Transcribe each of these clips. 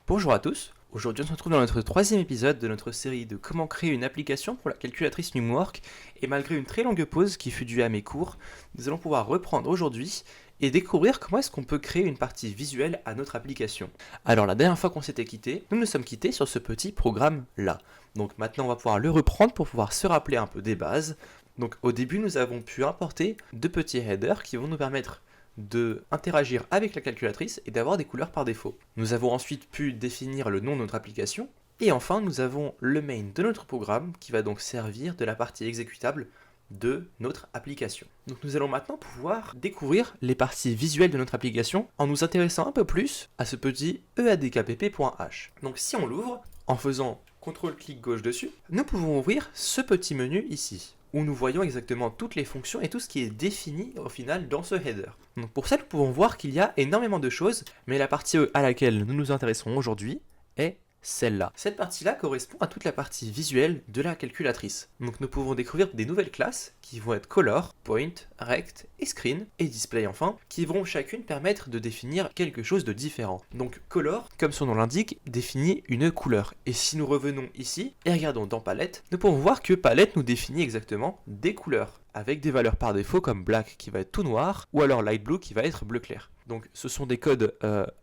Bonjour à tous, aujourd'hui on se retrouve dans notre troisième épisode de notre série de comment créer une application pour la calculatrice Numwork, et malgré une très longue pause qui fut due à mes cours, nous allons pouvoir reprendre aujourd'hui et découvrir comment est-ce qu'on peut créer une partie visuelle à notre application. Alors la dernière fois qu'on s'était quitté, nous nous sommes quittés sur ce petit programme là. Donc maintenant on va pouvoir le reprendre pour pouvoir se rappeler un peu des bases. Donc au début nous avons pu importer deux petits headers qui vont nous permettre de interagir avec la calculatrice et d'avoir des couleurs par défaut. Nous avons ensuite pu définir le nom de notre application, et enfin nous avons le main de notre programme qui va donc servir de la partie exécutable de notre application. Donc nous allons maintenant pouvoir découvrir les parties visuelles de notre application en nous intéressant un peu plus à ce petit eadkpp.h. Donc si on l'ouvre, en faisant CTRL-clic gauche dessus, nous pouvons ouvrir ce petit menu ici, où nous voyons exactement toutes les fonctions et tout ce qui est défini au final dans ce header. Donc pour ça, nous pouvons voir qu'il y a énormément de choses, mais la partie à laquelle nous nous intéresserons aujourd'hui est celle-là. Cette partie-là correspond à toute la partie visuelle de la calculatrice. Donc nous pouvons découvrir des nouvelles classes qui vont être Color, Point, Rect et Screen, et Display enfin, qui vont chacune permettre de définir quelque chose de différent. Donc Color, comme son nom l'indique, définit une couleur. Et si nous revenons ici et regardons dans Palette, nous pouvons voir que Palette nous définit exactement des couleurs, avec des valeurs par défaut comme Black qui va être tout noir, ou alors Light Blue qui va être bleu clair. Donc ce sont des codes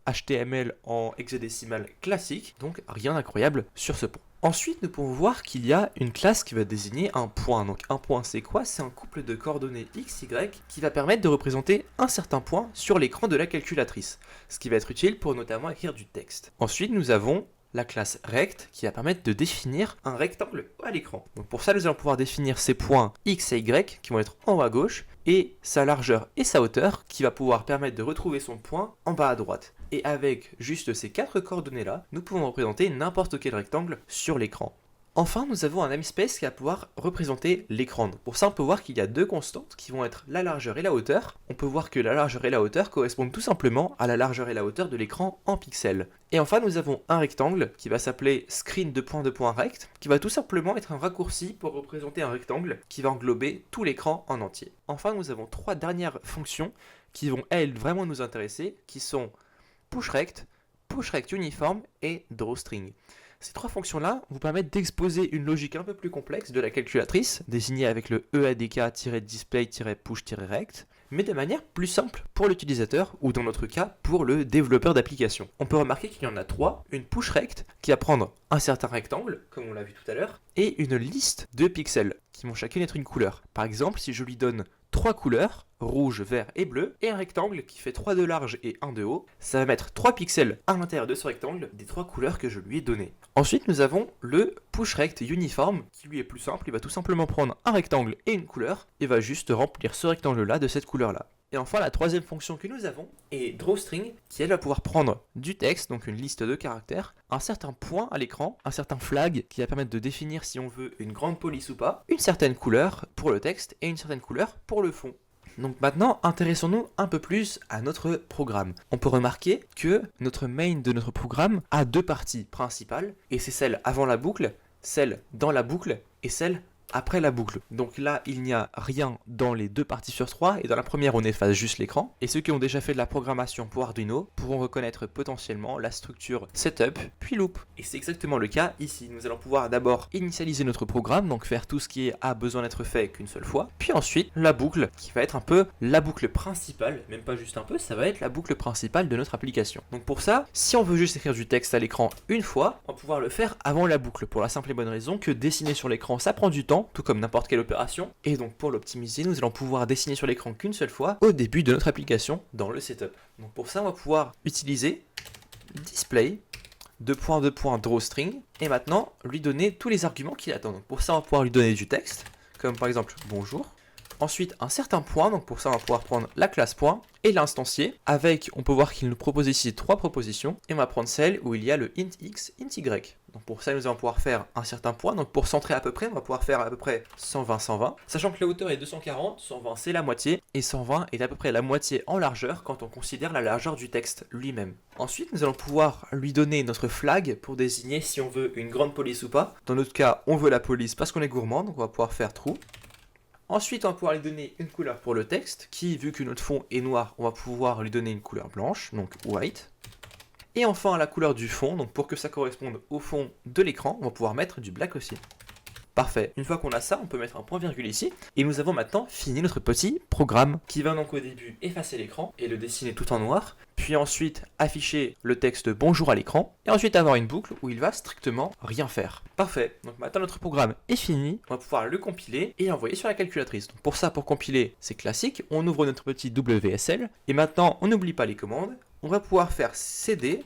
HTML en hexadécimal classique, donc rien d'incroyable sur ce point. Ensuite, nous pouvons voir qu'il y a une classe qui va désigner un point. Donc un point c'est quoi? C'est un couple de coordonnées x, y qui va permettre de représenter un certain point sur l'écran de la calculatrice, ce qui va être utile pour notamment écrire du texte. Ensuite, nous avons la classe rect qui va permettre de définir un rectangle à l'écran. Donc pour ça, nous allons pouvoir définir ces points x et y qui vont être en haut à gauche et sa largeur et sa hauteur qui va pouvoir permettre de retrouver son point en bas à droite. Et avec juste ces quatre coordonnées là, nous pouvons représenter n'importe quel rectangle sur l'écran. Enfin, nous avons un namespace qui va pouvoir représenter l'écran. Pour ça, on peut voir qu'il y a deux constantes qui vont être la largeur et la hauteur. On peut voir que la largeur et la hauteur correspondent tout simplement à la largeur et la hauteur de l'écran en pixels. Et enfin, nous avons un rectangle qui va s'appeler screen2.2.rect, qui va tout simplement être un raccourci pour représenter un rectangle qui va englober tout l'écran en entier. Enfin, nous avons trois dernières fonctions qui vont, elles, vraiment nous intéresser, qui sont pushRect, pushRectUniform et drawString. Ces trois fonctions-là vous permettent d'exposer une logique un peu plus complexe de la calculatrice, désignée avec le eadk-display-push-rect, mais de manière plus simple pour l'utilisateur, ou dans notre cas, pour le développeur d'application. On peut remarquer qu'il y en a trois, une push-rect qui va prendre un certain rectangle, comme on l'a vu tout à l'heure, et une liste de pixels, qui vont chacune être une couleur. Par exemple, si je lui donne trois couleurs, rouge, vert et bleu, et un rectangle qui fait 3 de large et 1 de haut, ça va mettre 3 pixels à l'intérieur de ce rectangle des trois couleurs que je lui ai données. Ensuite, nous avons le pushRectUniform, qui lui est plus simple, il va tout simplement prendre un rectangle et une couleur, et va juste remplir ce rectangle-là de cette couleur-là. Et enfin, la troisième fonction que nous avons est drawString, qui elle va pouvoir prendre du texte, donc une liste de caractères, un certain point à l'écran, un certain flag qui va permettre de définir si on veut une grande police ou pas, une certaine couleur pour le texte et une certaine couleur pour le fond. Donc maintenant, intéressons-nous un peu plus à notre programme. On peut remarquer que notre main de notre programme a deux parties principales, et c'est celle avant la boucle, celle dans la boucle et celle après la boucle. Donc là, il n'y a rien dans les deux parties sur trois, et dans la première, on efface juste l'écran. Et ceux qui ont déjà fait de la programmation pour Arduino pourront reconnaître potentiellement la structure setup puis loop. Et c'est exactement le cas ici. Nous allons pouvoir d'abord initialiser notre programme, donc faire tout ce qui a besoin d'être fait qu'une seule fois. Puis ensuite, la boucle, qui va être un peu la boucle principale, même pas juste un peu, ça va être la boucle principale de notre application. Donc pour ça, si on veut juste écrire du texte à l'écran une fois, on va pouvoir le faire avant la boucle, pour la simple et bonne raison que dessiner sur l'écran, ça prend du temps, tout comme n'importe quelle opération, et donc pour l'optimiser, nous allons pouvoir dessiner sur l'écran qu'une seule fois au début de notre application dans le setup. Donc pour ça, on va pouvoir utiliser display drawString et maintenant lui donner tous les arguments qu'il attend. Donc pour ça, on va pouvoir lui donner du texte, comme par exemple bonjour. Ensuite, un certain point, donc pour ça, on va pouvoir prendre la classe point et l'instancier, avec, on peut voir qu'il nous propose ici trois propositions, et on va prendre celle où il y a le int x, int y. Donc pour ça, nous allons pouvoir faire un certain point, donc pour centrer à peu près, on va pouvoir faire à peu près 120, 120, sachant que la hauteur est 240, 120 c'est la moitié, et 120 est à peu près la moitié en largeur quand on considère la largeur du texte lui-même. Ensuite, nous allons pouvoir lui donner notre flag pour désigner si on veut une grande police ou pas. Dans notre cas, on veut la police parce qu'on est gourmand, donc on va pouvoir faire true. Ensuite, on va pouvoir lui donner une couleur pour le texte, qui, vu que notre fond est noir, on va pouvoir lui donner une couleur blanche, donc white. Et enfin la couleur du fond, donc pour que ça corresponde au fond de l'écran, on va pouvoir mettre du black aussi. Parfait. Une fois qu'on a ça, on peut mettre un point virgule ici. Et nous avons maintenant fini notre petit programme qui va donc au début effacer l'écran et le dessiner tout en noir. Puis ensuite afficher le texte bonjour à l'écran. Et ensuite avoir une boucle où il va strictement rien faire. Parfait. Donc maintenant notre programme est fini. On va pouvoir le compiler et envoyer sur la calculatrice. Donc pour ça, pour compiler, c'est classique. On ouvre notre petit WSL. Et maintenant, on n'oublie pas les commandes. On va pouvoir faire cd/mnt/c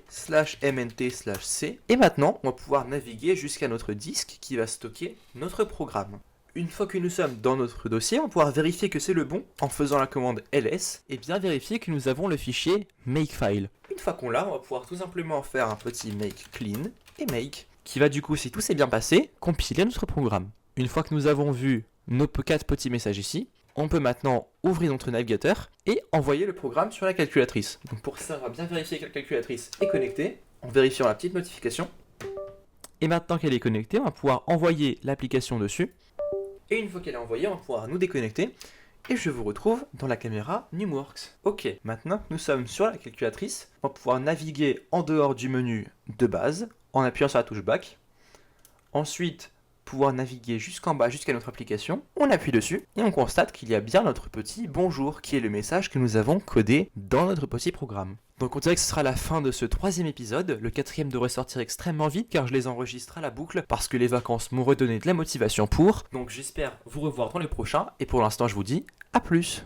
et maintenant on va pouvoir naviguer jusqu'à notre disque qui va stocker notre programme. Une fois que nous sommes dans notre dossier, on va pouvoir vérifier que c'est le bon en faisant la commande ls et bien vérifier que nous avons le fichier makefile. Une fois qu'on l'a, on va pouvoir tout simplement faire un petit make clean et make qui va du coup, si tout s'est bien passé, compiler notre programme. Une fois que nous avons vu nos 4 petits messages ici, on peut maintenant ouvrir notre navigateur et envoyer le programme sur la calculatrice. Donc pour ça, on va bien vérifier que la calculatrice est connectée en vérifiant la petite notification. Et maintenant qu'elle est connectée, on va pouvoir envoyer l'application dessus. Et une fois qu'elle est envoyée, on va pouvoir nous déconnecter. Et je vous retrouve dans la caméra Numworks. Ok, maintenant que nous sommes sur la calculatrice, on va pouvoir naviguer en dehors du menu de base en appuyant sur la touche Back. Ensuite, pouvoir naviguer jusqu'en bas, jusqu'à notre application. On appuie dessus et on constate qu'il y a bien notre petit bonjour qui est le message que nous avons codé dans notre petit programme. Donc on dirait que ce sera la fin de ce 3e épisode. Le 4e devrait sortir extrêmement vite car je les enregistre à la boucle parce que les vacances m'ont redonné de la motivation pour. Donc j'espère vous revoir dans les prochains et pour l'instant je vous dis à plus.